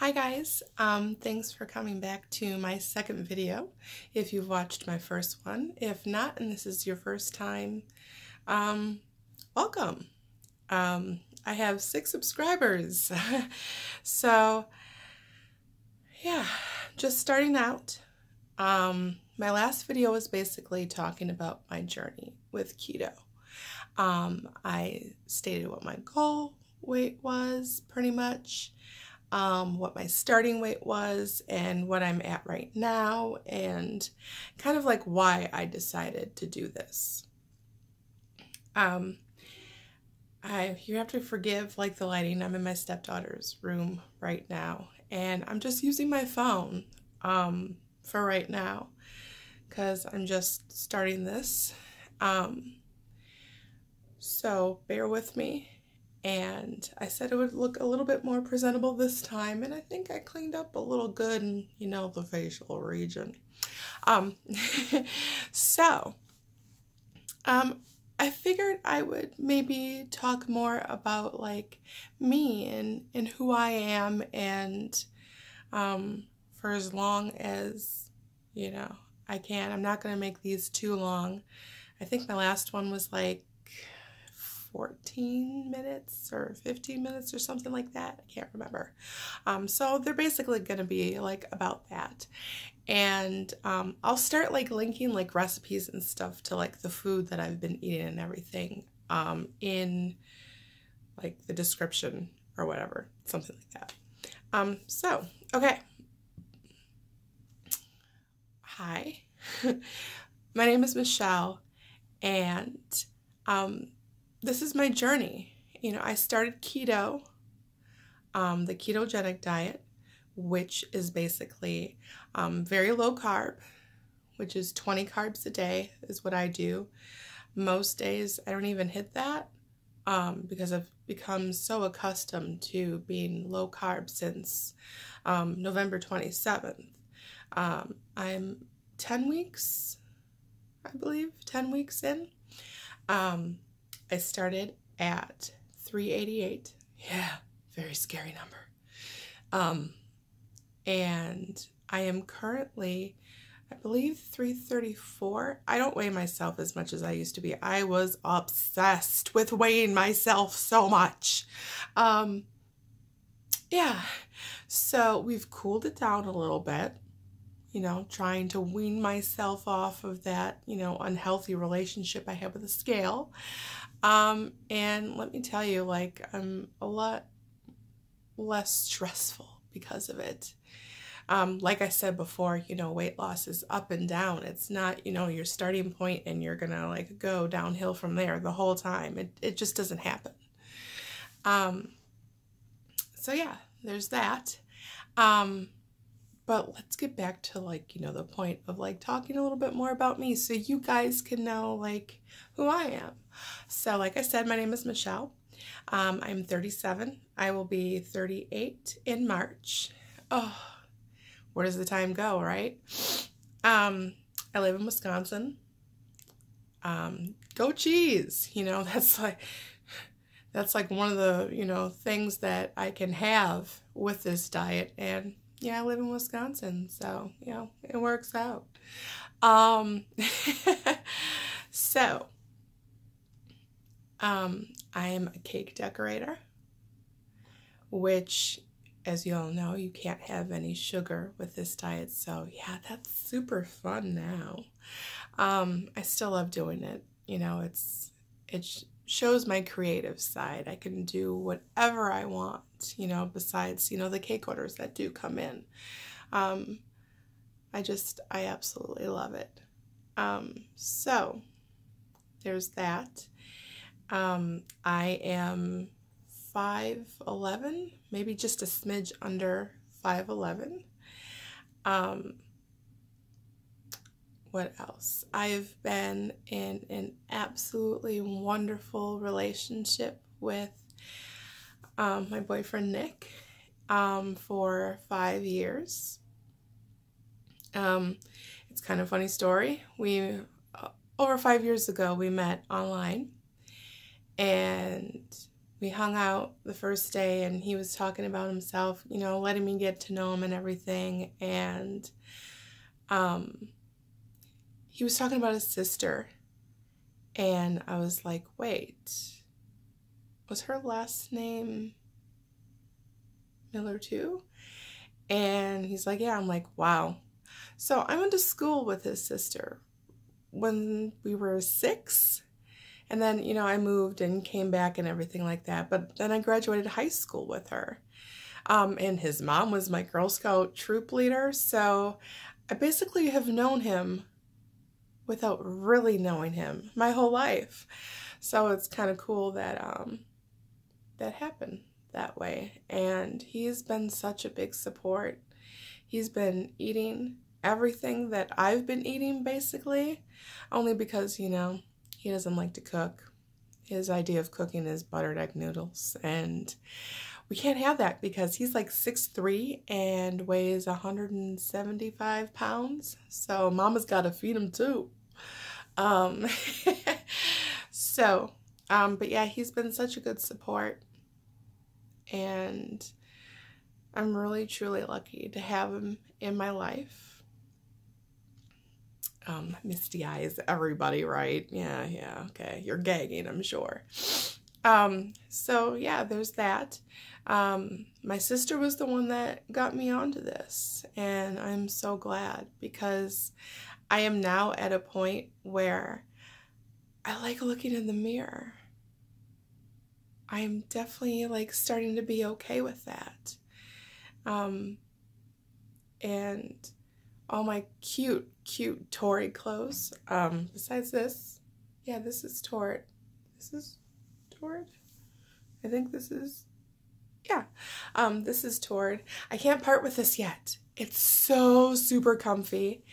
Hi guys, thanks for coming back to my second video if you've watched my first one. If not, and this is your first time, welcome. I have 6 subscribers. So yeah, just starting out. My last video was basically talking about my journey with keto. I stated what my goal weight was pretty much. What my starting weight was and what I'm at right now, and kind of like why I decided to do this. You have to forgive like the lighting. I'm in my stepdaughter's room right now, and I'm just using my phone for right now because I'm just starting this. So bear with me. And I said it would look a little bit more presentable this time, and I think I cleaned up a little good in, the facial region. I figured I would maybe talk more about like me and who I am, and for as long as, I can. I'm not going to make these too long. I think my last one was like 14 minutes or 15 minutes or something like that. I can't remember. So they're basically going to be like about that. And I'll start like linking like recipes and stuff to like the food that I've been eating and everything in like the description or whatever, something like that. Okay. Hi, my name is Michelle, and this is my journey. I started keto, the ketogenic diet, which is basically very low carb, which is 20 carbs a day is what I do. Most days I don't even hit that because I've become so accustomed to being low carb since November 27th. I'm 10 weeks, I believe, 10 weeks in. I started at 388. Yeah, very scary number. And I am currently, I believe, 334. I don't weigh myself as much as I used to be. I was obsessed with weighing myself so much. Yeah, so we've cooled it down a little bit. Trying to wean myself off of that, unhealthy relationship I have with the scale. And let me tell you, like, I'm a lot less stressful because of it. Like I said before, weight loss is up and down. It's not, your starting point and you're gonna like go downhill from there the whole time. It just doesn't happen. So yeah, there's that. But let's get back to like, the point of like talking a little bit more about me so you guys can know like who I am. So like I said, my name is Michelle. I'm 37. I will be 38 in March. Oh, where does the time go, right? I live in Wisconsin. Go cheese. That's like one of the, things that I can have with this diet. And yeah, I live in Wisconsin, so, it works out. I am a cake decorator, which, as you all know, you can't have any sugar with this diet, so yeah, that's super fun now. I still love doing it. It shows my creative side. I can do whatever I want, besides, the cake orders that do come in. I absolutely love it. So there's that. I am 5'11", maybe just a smidge under 5'11". What else? I've been in an absolutely wonderful relationship with my boyfriend Nick for 5 years. It's kind of a funny story. Over 5 years ago, we met online, and we hung out the first day, and he was talking about himself, you know, letting me get to know him and everything. And he was talking about his sister. And I was like, wait, was her last name Miller too? And he's like, yeah. I'm like, wow. So I went to school with his sister when we were 6. And then, you know, I moved and came back and everything like that. But then I graduated high school with her. And his mom was my Girl Scout troop leader. So I basically have known him without really knowing him my whole life. So it's kind of cool that that happened that way. And he's been such a big support. He's been eating everything that I've been eating, basically, only because, you know, he doesn't like to cook. His idea of cooking is buttered egg noodles, and we can't have that because he's like 6'3" and weighs 175 pounds. So mama's got to feed him too. But yeah, he's been such a good support, and I'm really, truly lucky to have him in my life. Misty eyes, everybody, right? Yeah, okay. You're gagging, I'm sure. So yeah, there's that. My sister was the one that got me onto this, and I'm so glad, because I am now at a point where I like looking in the mirror. I am definitely like starting to be okay with that. And all my cute Tory clothes. Besides this, yeah, this is Tord. This is Tord? I think this is, yeah. This is Tord. I can't part with this yet. It's so super comfy.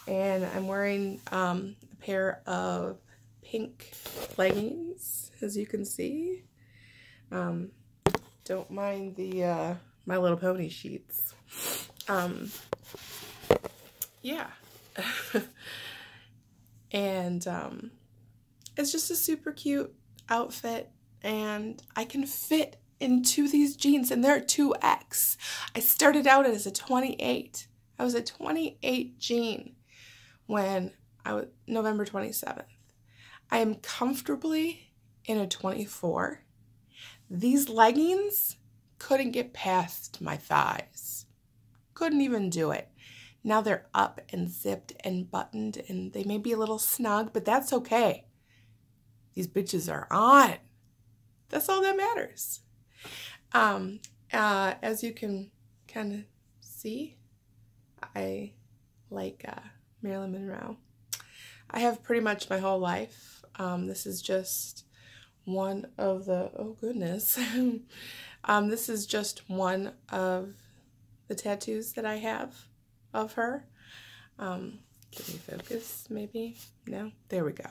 And I'm wearing a pair of pink leggings, as you can see. Don't mind the My Little Pony sheets. Yeah. And it's just a super cute outfit, and I can fit into these jeans, and they're 2X. I started out as a 28. I was a 28 jean when I was November 27th. I am comfortably in a 24. These leggings couldn't get past my thighs. Couldn't even do it. Now they're up and zipped and buttoned, and they may be a little snug, but that's okay. These bitches are on. That's all that matters. As you can kind of see, I like Marilyn Monroe. I have pretty much my whole life. This is just one of the, oh goodness. This is just one of the tattoos that I have of her. Can we focus maybe? No? There we go.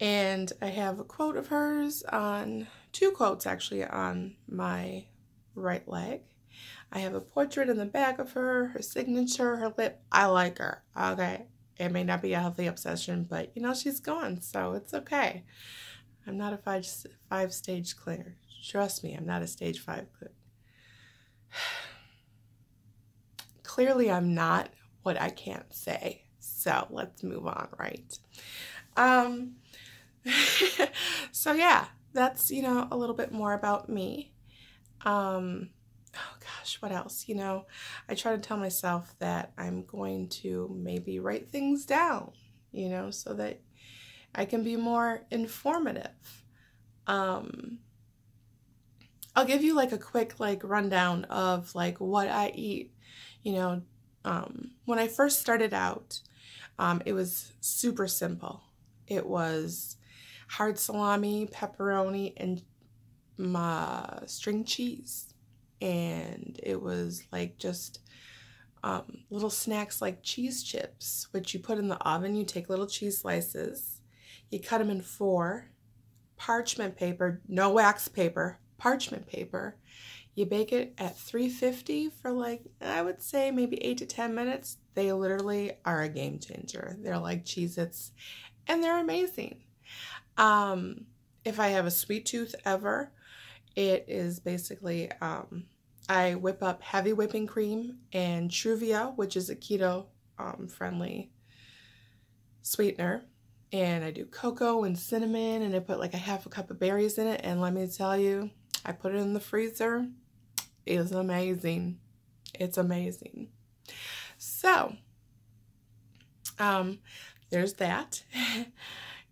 And I have a quote of hers on, 2 quotes actually, on my right leg. I have a portrait in the back of her, her signature, her lip. I like her, okay? It may not be a healthy obsession, but you know, she's gone, so it's okay. I'm not a 5-stage clinger. Trust me, I'm not a stage 5 clinger. Clearly, I'm not what I can't say. So let's move on, right? So yeah, that's, you know, a little bit more about me. Oh gosh, what else? You know, I try to tell myself that I'm going to maybe write things down, you know, so that I can be more informative. I'll give you like a quick like rundown of like what I eat. You know, when I first started out, it was super simple. It was hard salami, pepperoni, and string cheese. And it was like just little snacks like cheese chips, which you put in the oven. You take little cheese slices, you cut them in 4, parchment paper, no wax paper, parchment paper. You bake it at 350 for like, I would say maybe 8 to 10 minutes. They literally are a game changer. They're like Cheez-Its, and they're amazing. if I have a sweet tooth ever, it is basically, I whip up heavy whipping cream and Truvia, which is a keto friendly sweetener. And I do cocoa and cinnamon, and I put like a half a cup of berries in it. And let me tell you, I put it in the freezer. It's amazing. It's amazing. So, there's that.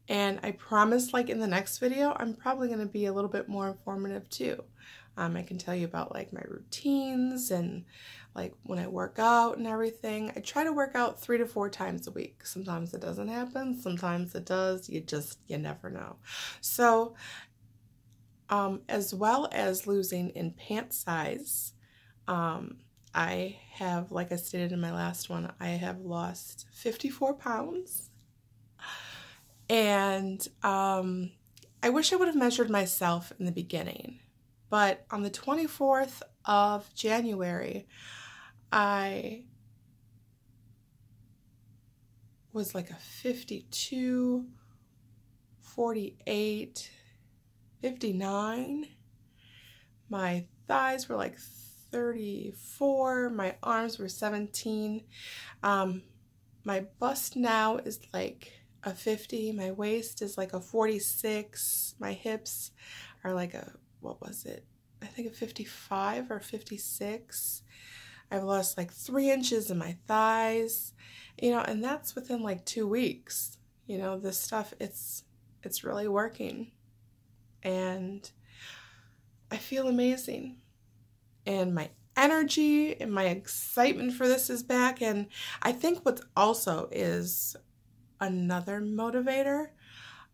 And I promise, like in the next video, I'm probably going to be a little bit more informative too. I can tell you about like my routines and like when I work out and everything. I try to work out 3 to 4 times a week. Sometimes it doesn't happen. Sometimes it does. You never know. So, as well as losing in pant size, I have, like I stated in my last one, I have lost 54 pounds. And I wish I would have measured myself in the beginning. But on the 24th of January, I was like a 52, 48, 59. My thighs were like 34. My arms were 17. My bust now is like a 50. My waist is like a 46. My hips are like a, what was it? I think a 55 or 56. I've lost like 3 inches in my thighs, you know, and that's within like 2 weeks. You know, this stuff, it's really working. And I feel amazing. And my energy and my excitement for this is back. And I think what also is another motivator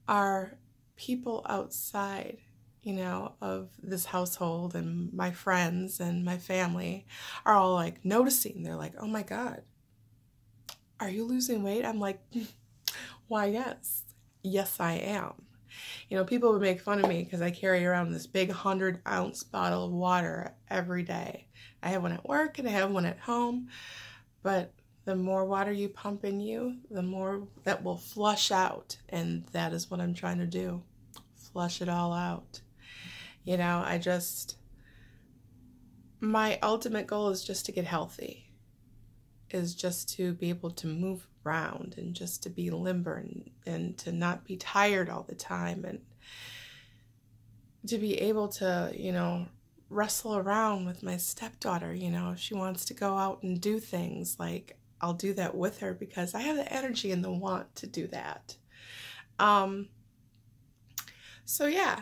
are people outside, you know, of this household, and my friends and my family are all like noticing. They're like, oh my God, are you losing weight? I'm like, why, yes. Yes, I am. You know, people would make fun of me because I carry around this big 100-ounce bottle of water every day. I have one at work and I have one at home, but the more water you pump in you, the more that will flush out, and that is what I'm trying to do. Flush it all out. You know, my ultimate goal is just to get healthy, is just to be able to move around and just to be limber and to not be tired all the time, and to be able to, you know, wrestle around with my stepdaughter. You know, if she wants to go out and do things, like I'll do that with her because I have the energy and the want to do that. So yeah,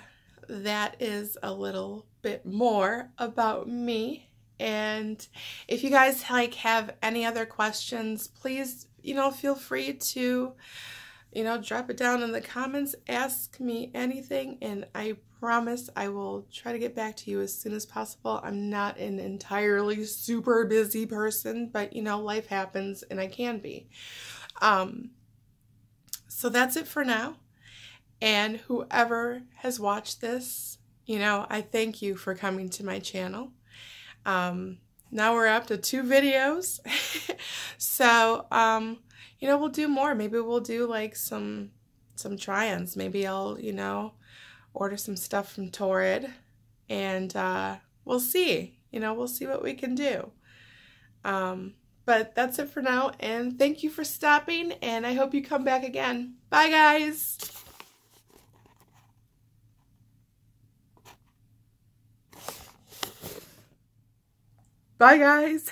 that is a little bit more about me. And if you guys like have any other questions, please, you know, feel free to, you know, drop it down in the comments, ask me anything, and I promise I will try to get back to you as soon as possible. I'm not an entirely super busy person, but you know, life happens and I can be. So that's it for now. And whoever has watched this, you know, I thank you for coming to my channel. Now we're up to 2 videos. So, you know, we'll do more. Maybe we'll do like some try-ons. Maybe I'll, you know, order some stuff from Torrid, and we'll see. You know, we'll see what we can do. But that's it for now, and thank you for stopping, and I hope you come back again. Bye, guys. Bye, guys.